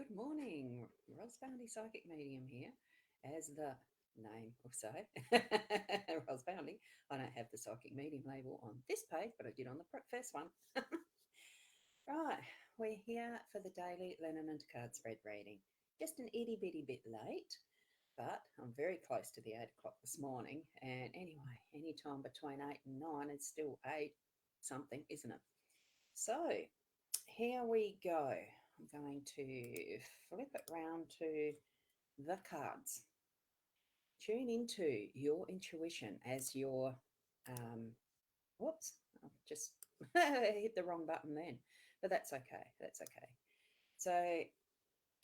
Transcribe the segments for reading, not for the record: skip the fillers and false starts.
Good morning, Ros Bounty Psychic Medium here, as the name will say. Ros Bounty. I don't have the Psychic Medium label on this page, but I did on the first one. Right, we're here for the Daily Lenormand card spread reading. Just an itty bitty bit late, but I'm very close to the 8 o'clock this morning. And anyway, any time between 8 and 9, it's still 8 something, isn't it? So here we go. I'm going to flip it round to the cards. Tune into your intuition as your, um, whoops, I just hit the wrong button then, but that's okay. That's okay. So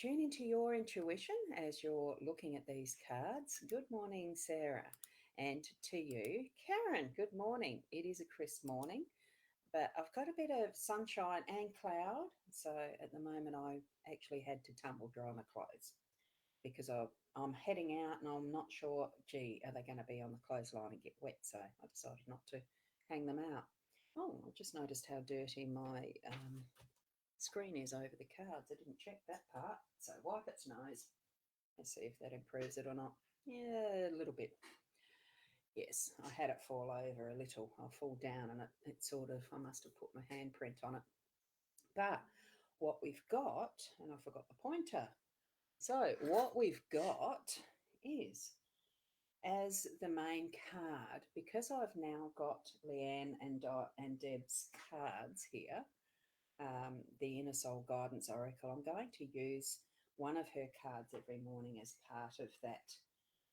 tune into your intuition as you're looking at these cards. Good morning, Sarah. And to you, Karen, good morning. It is a crisp morning, but I've got a bit of sunshine and cloud. So at the moment, I actually had to tumble dry my clothes because I'm heading out and I'm not sure, gee, are they going to be on the clothesline and get wet? So I decided not to hang them out. Oh, I just noticed how dirty my screen is over the cards. I didn't check that part. So wipe its nose. Let's see if that improves it or not. Yeah, a little bit. Yes, I had it fall over a little. I fall down and it sort of, I must have put my handprint on it. But what we've got, and I forgot the pointer. So what we've got is, as the main card, because I've now got Leanne and Deb's cards here, the Inner Soul Guidance Oracle, I'm going to use one of her cards every morning as part of that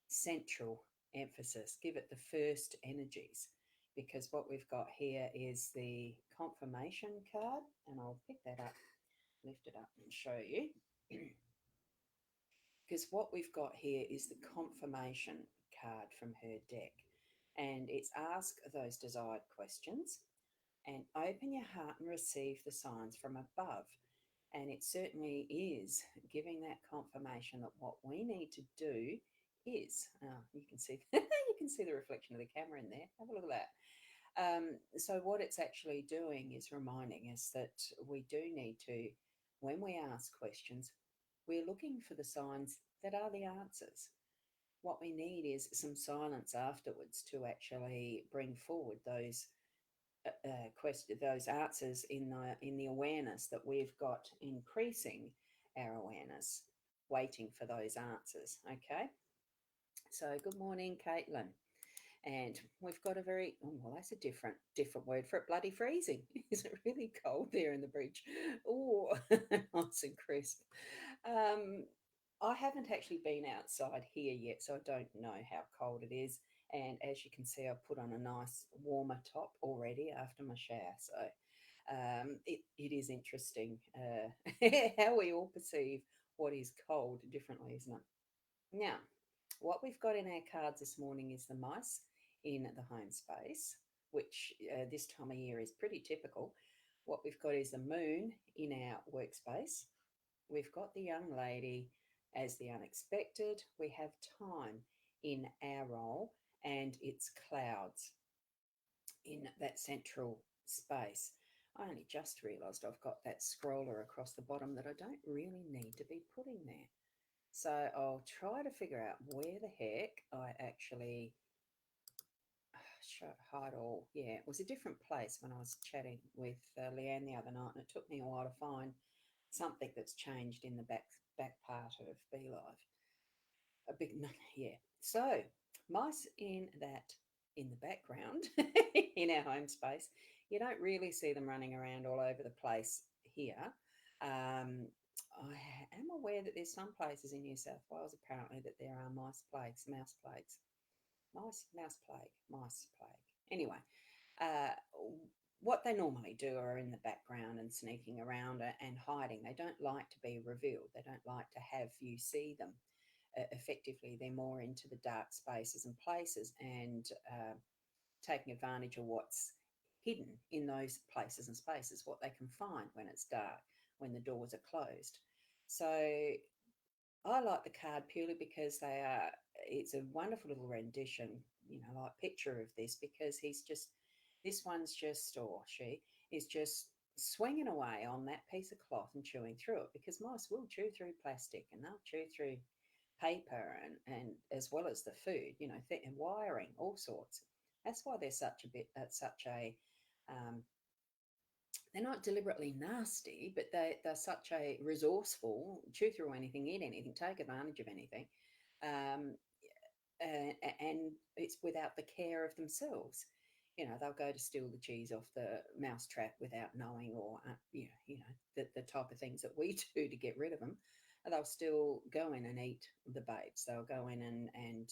central emphasis, give it the first energies, because what we've got here is the confirmation card, and I'll pick that up, lift it up and show you. Because what we've got here is the confirmation card from her deck, and it's ask those desired questions and open your heart and receive the signs from above. And it certainly is giving that confirmation that what we need to do is, you can see you can see the reflection of the camera in there. Have a look at that. So what it's actually doing is reminding us that we do need to, when we ask questions, we're looking for the signs that are the answers. What we need is some silence afterwards to actually bring forward those those answers in the awareness that we've got, increasing our awareness, waiting for those answers. Okay. So good morning, Caitlin. And we've got a very, oh, well, that's a different word for it. Bloody freezing. Is it really cold there in the bridge? Oh, nice and crisp. Um, I haven't actually been outside here yet, so I don't know how cold it is. And as you can see, I've put on a nice warmer top already after my shower. So it is interesting how we all perceive what is cold differently, isn't it? Now, what we've got in our cards this morning is the mice in the home space, which this time of year is pretty typical. What we've got is the moon in our workspace. We've got the young lady as the unexpected. We have time in our role, and it's clouds in that central space. I only just realised I've got that scroller across the bottom that I don't really need to be putting there. So I'll try to figure out where the heck I actually hide all. Yeah, it was a different place when I was chatting with Leanne the other night, and it took me a while to find something that's changed in the back part of Beehive. A big yeah. So mice in the background in our home space. You don't really see them running around all over the place here. I am aware that there's some places in New South Wales apparently that there are mouse plagues, mice plague. Anyway, uh, what they normally do are in the background and sneaking around and hiding. They don't like to be revealed. They don't like to have you see them. Effectively, they're more into the dark spaces and places and taking advantage of what's hidden in those places and spaces, what they can find when it's dark, when the doors are closed. So I like the card purely because it's a wonderful little rendition, like picture of this, because this one's just, or she is just swinging away on that piece of cloth and chewing through it, because mice will chew through plastic and they'll chew through paper and as well as the food, and wiring, all sorts. That's why they're such a um, they're not deliberately nasty, but they're such a resourceful, chew through anything, eat anything, take advantage of anything. Um, and it's without the care of themselves. They'll go to steal the cheese off the mousetrap without knowing, or the type of things that we do to get rid of them. And they'll still go in and eat the babes. They'll go in and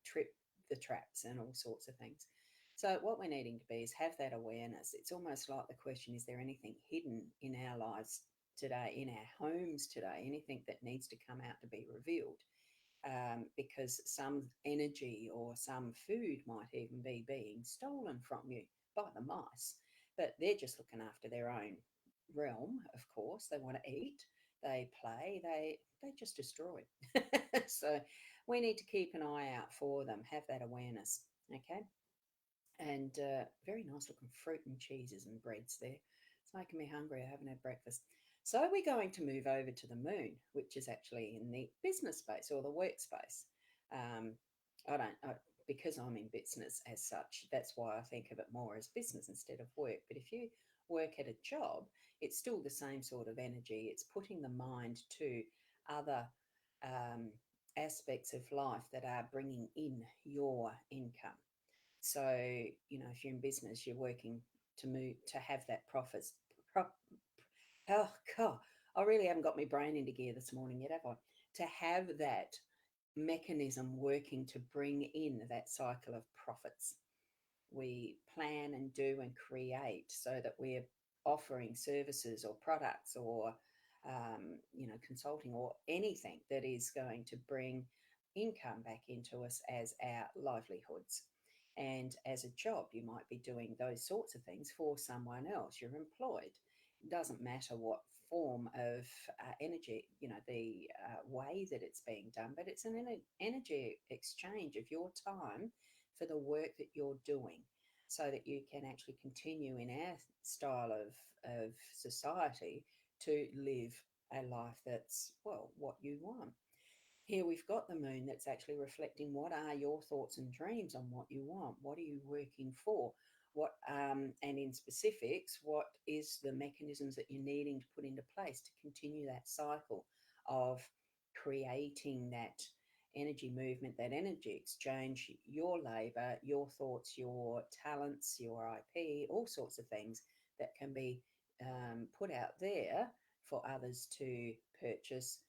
trip the traps and all sorts of things. So what we're needing to be is have that awareness. It's almost like the question: is there anything hidden in our lives today, in our homes today, anything that needs to come out to be revealed? Because some energy or some food might even be being stolen from you by the mice. But they're just looking after their own realm, of course. They want to eat, they play, they just destroy. So we need to keep an eye out for them, have that awareness. Okay. And very nice looking fruit and cheeses and breads there. It's making me hungry. I haven't had breakfast. So we're going to move over to the moon, which is actually in the business space or the workspace. Um, because I'm in business as such, that's why I think of it more as business instead of work. But if you work at a job, it's still the same sort of energy. It's putting the mind to other um, aspects of life that are bringing in your income. So, if you're in business, you're working to move to have that profits. Pro, oh God, I really haven't got my brain into gear this morning yet, have I? To have that mechanism working to bring in that cycle of profits. We plan and do and create so that we're offering services or products or consulting or anything that is going to bring income back into us as our livelihoods. And as a job, you might be doing those sorts of things for someone else. You're employed. It doesn't matter what form of energy, the way that it's being done, but it's an energy exchange of your time for the work that you're doing, so that you can actually continue in our style of society to live a life that's, well, what you want. Here we've got the moon that's actually reflecting what are your thoughts and dreams on what you want. What are you working for? And in specifics, what is the mechanisms that you're needing to put into place to continue that cycle of creating that energy movement, that energy exchange, your labor, your thoughts, your talents, your IP, all sorts of things that can be put out there for others to purchase,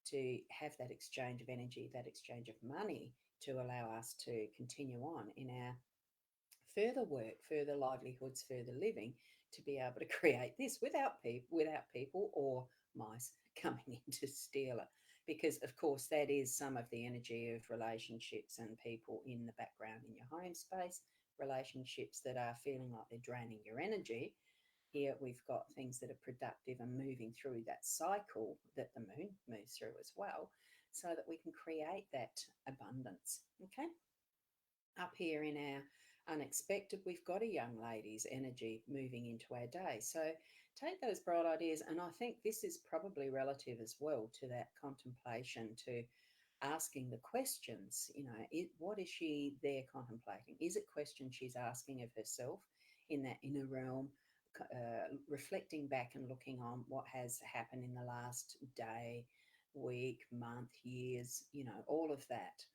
to have that exchange of energy, that exchange of money to allow us to continue on in our further work, further livelihoods, further living, to be able to create this without people or mice coming in to steal it. Because of course that is some of the energy of relationships and people in the background in your home space, relationships that are feeling like they're draining your energy. Here we've got things that are productive and moving through that cycle that the moon moves through as well, so that we can create that abundance. Okay. Up here in our unexpected, we've got a young lady's energy moving into our day. So take those bright ideas, and I think this is probably relative as well to that contemplation, to asking the questions. What is she there contemplating? Is it questions she's asking of herself in that inner realm, reflecting back and looking on what has happened in the last day, week, month, years, all of that,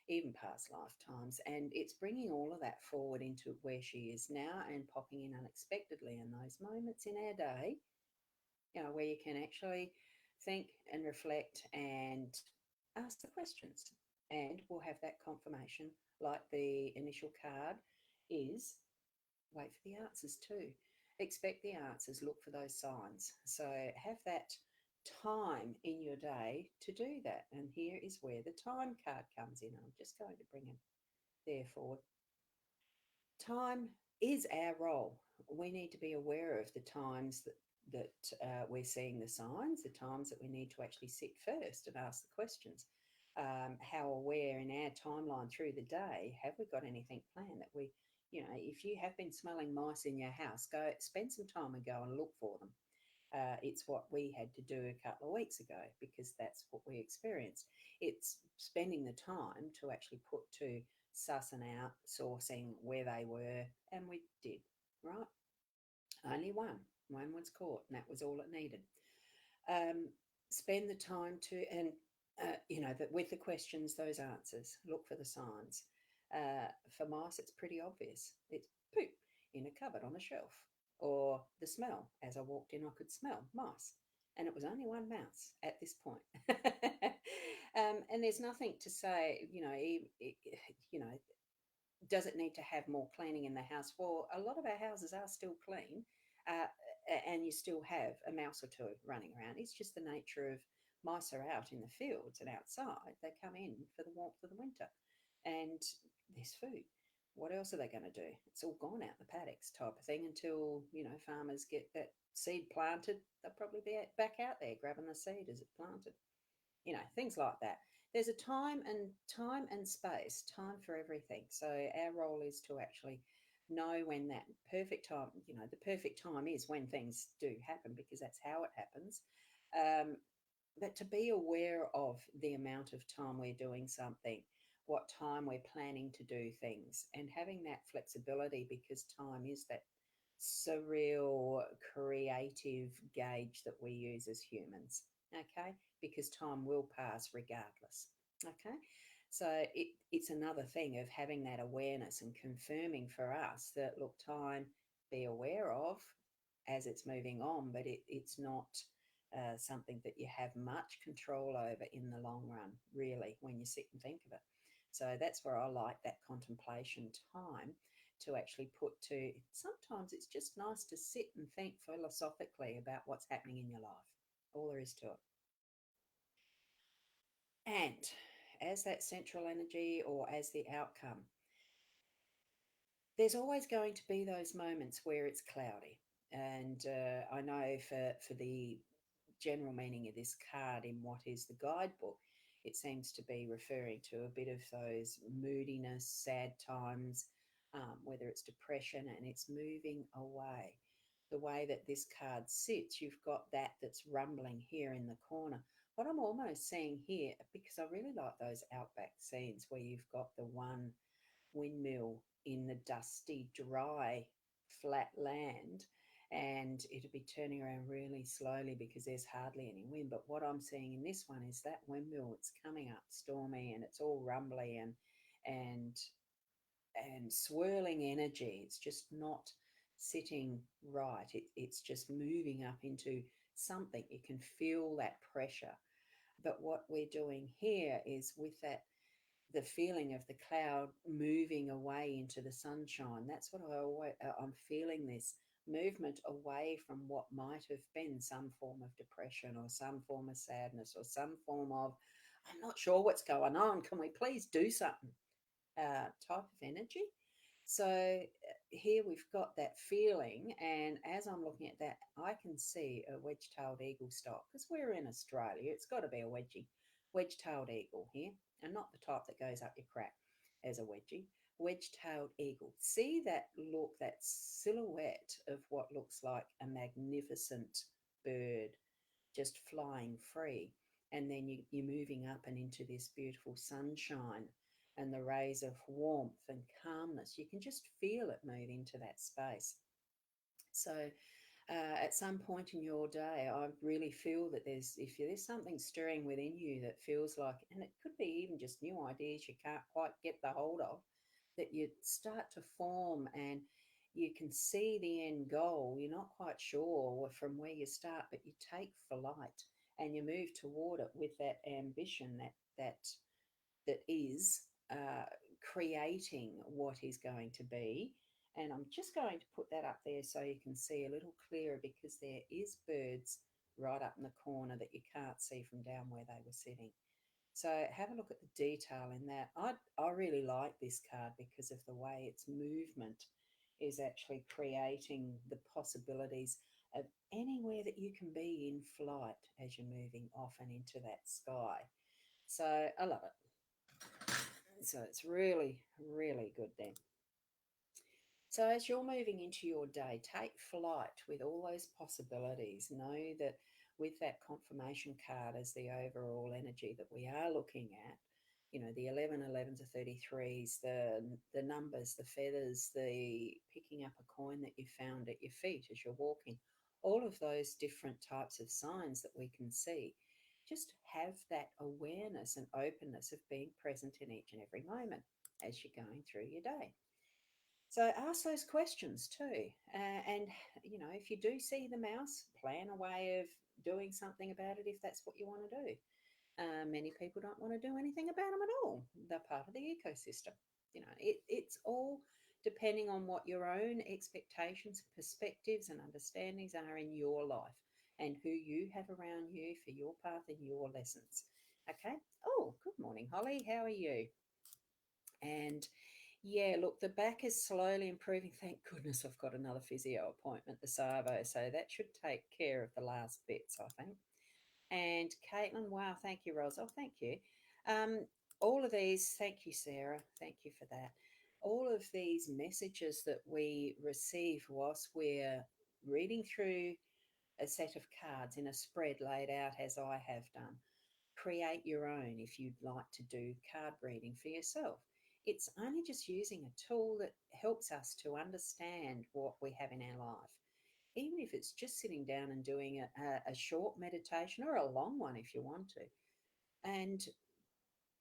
even past lifetimes. And it's bringing all of that forward into where she is now and popping in unexpectedly in those moments in our day, where you can actually think and reflect and ask the questions. And we'll have that confirmation, like the initial card is: wait for the answers too. Expect the answers, look for those signs. So have that time in your day to do that. And here is where the time card comes in. I'm just going to bring it there forward. Time is our role. We need to be aware of the times that we're seeing the signs, the times that we need to actually sit first and ask the questions. How aware in our timeline through the day have we got anything planned that we if you have been smelling mice in your house, go spend some time and go and look for them. It's what we had to do a couple of weeks ago because that's what we experienced. It's spending the time to actually put to sussing out, sourcing where they were, and we did, right? Only one. One was caught, and that was all it needed. Um, Spend the time to, and that with the questions, those answers, look for the signs. For mice, it's pretty obvious. It's poop in a cupboard on a shelf, or the smell. As I walked in, I could smell mice, and it was only one mouse at this point. And there's nothing to say, you know, does it need to have more cleaning in the house? Well, a lot of our houses are still clean, uh, and you still have a mouse or two running around. It's just the nature of mice are out in the fields and outside. They come in for the warmth of the winter, and there's food. What else are they going to do? It's all gone out the paddocks type of thing until farmers get that seed planted. They'll probably be back out there grabbing the seed as it's planted. Things like that. There's a time and space, time for everything. So our role is to actually know when that perfect time, the perfect time is when things do happen because that's how it happens. um, but to be aware of the amount of time we're doing something, what time we're planning to do things, and having that flexibility because time is that surreal, creative gauge that we use as humans. Okay, because time will pass regardless. Okay, so it's another thing of having that awareness and confirming for us that look, time, be aware of as it's moving on, but it's not something that you have much control over in the long run, really, when you sit and think of it. So that's where I like that contemplation time to actually put to. Sometimes it's just nice to sit and think philosophically about what's happening in your life. All there is to it. And as that central energy or as the outcome, there's always going to be those moments where it's cloudy. And I know for the general meaning of this card in what is the guidebook, it seems to be referring to a bit of those moodiness, sad times, whether it's depression, and it's moving away. The way that this card sits, you've got that that's rumbling here in the corner. What I'm almost seeing here, because I really like those outback scenes where you've got the one windmill in the dusty, dry, flat land, and it'll be turning around really slowly because there's hardly any wind. But what I'm seeing in this one is that windmill, it's coming up stormy and it's all rumbly and and swirling energy. It's just not sitting right. It's just moving up into something. You can feel that pressure. But what we're doing here is with that the feeling of the cloud moving away into the sunshine. That's what I'm feeling, this movement away from what might have been some form of depression or some form of sadness or some form of, I'm not sure what's going on. Can we please do something? Type of energy. So here we've got that feeling, and as I'm looking at that, I can see a wedge-tailed eagle stock because we're in Australia. It's got to be a wedge-tailed eagle here, and not the type that goes up your crack as a wedgie. Wedge-tailed eagle. See that look, that silhouette of what looks like a magnificent bird just flying free, and then you're moving up and into this beautiful sunshine and the rays of warmth and calmness. You can just feel it move into that space. So at some point in your day, I really feel that if there's something stirring within you that feels like, and it could be even just new ideas you can't quite get the hold of, that you start to form and you can see the end goal. You're not quite sure from where you start, but you take flight and you move toward it with that ambition that is creating what is going to be. And I'm just going to put that up there so you can see a little clearer because there is birds right up in the corner that you can't see from down where they were sitting. So have a look at the detail in that. I really like this card because of the way its movement is actually creating the possibilities of anywhere that you can be in flight as you're moving off and into that sky. So I love it. So it's really, really good then. So, as you're moving into your day, take flight with all those possibilities. Know that with that confirmation card as the overall energy that we are looking at, the 11 11s, the 33s, the numbers, the feathers, the picking up a coin that you found at your feet as you're walking, all of those different types of signs that we can see. Just have that awareness and openness of being present in each and every moment as you're going through your day. So ask those questions too. And, if you do see the mouse, plan a way of doing something about it if that's what you want to do. Many people don't want to do anything about them at all. They're part of the ecosystem. It's all depending on what your own expectations, perspectives, and understandings are in your life and who you have around you for your path and your lessons. Okay. Oh, good morning, Holly. How are you? And yeah, look, the back is slowly improving. Thank goodness I've got another physio appointment, the Savo, so that should take care of the last bits, I think. And Caitlin, wow, thank you, Ros. Oh, thank you. Um, all of these, thank you, Sarah. Thank you for that. All of these messages that we receive whilst we're reading through a set of cards in a spread laid out as I have done. Create your own if you'd like to do card reading for yourself. It's only just using a tool that helps us to understand what we have in our life. Even if it's just sitting down and doing a short meditation or a long one if you want to, and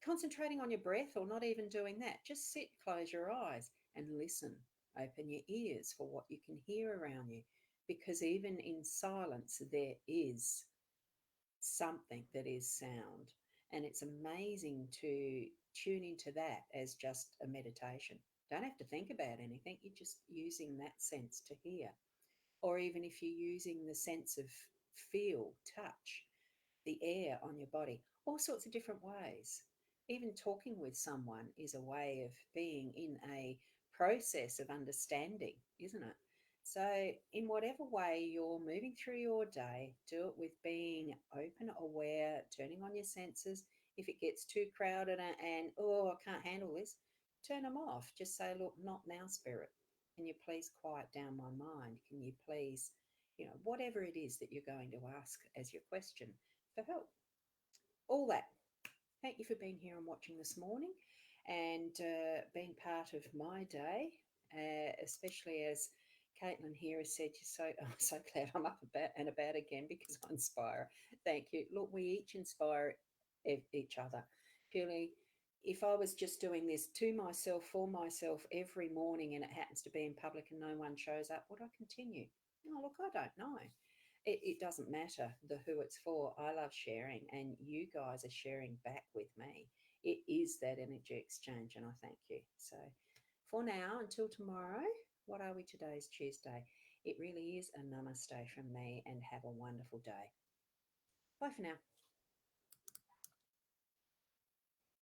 concentrating on your breath or not even doing that, just sit, close your eyes and listen. Open your ears for what you can hear around you because even in silence, there is something that is sound. And it's amazing to tune into that as just a meditation. Don't have to think about anything, you're just using that sense to hear. Or even if you're using the sense of feel, touch, the air on your body, all sorts of different ways. Even talking with someone is a way of being in a process of understanding, isn't it? So, in whatever way you're moving through your day, do it with being open, aware, turning on your senses. If it gets too crowded and oh, I can't handle this, turn them off. Just say, look, not now, spirit. Can you please quiet down my mind? Can you please, whatever it is that you're going to ask as your question for help? All that. Thank you for being here and watching this morning and being part of my day, especially as Caitlin here has said, you're so, I'm so glad I'm up about and about again because I inspire. Thank you. Look, we each inspire each other. Purely, if I was just doing this to myself, for myself every morning and it happens to be in public and no one shows up, would I continue? Oh, look, I don't know. It doesn't matter the who it's for. I love sharing, and you guys are sharing back with me. It is that energy exchange, and I thank you. So, for now, until tomorrow, what are we? Today's Tuesday. It really is a namaste from me, and have a wonderful day. Bye for now.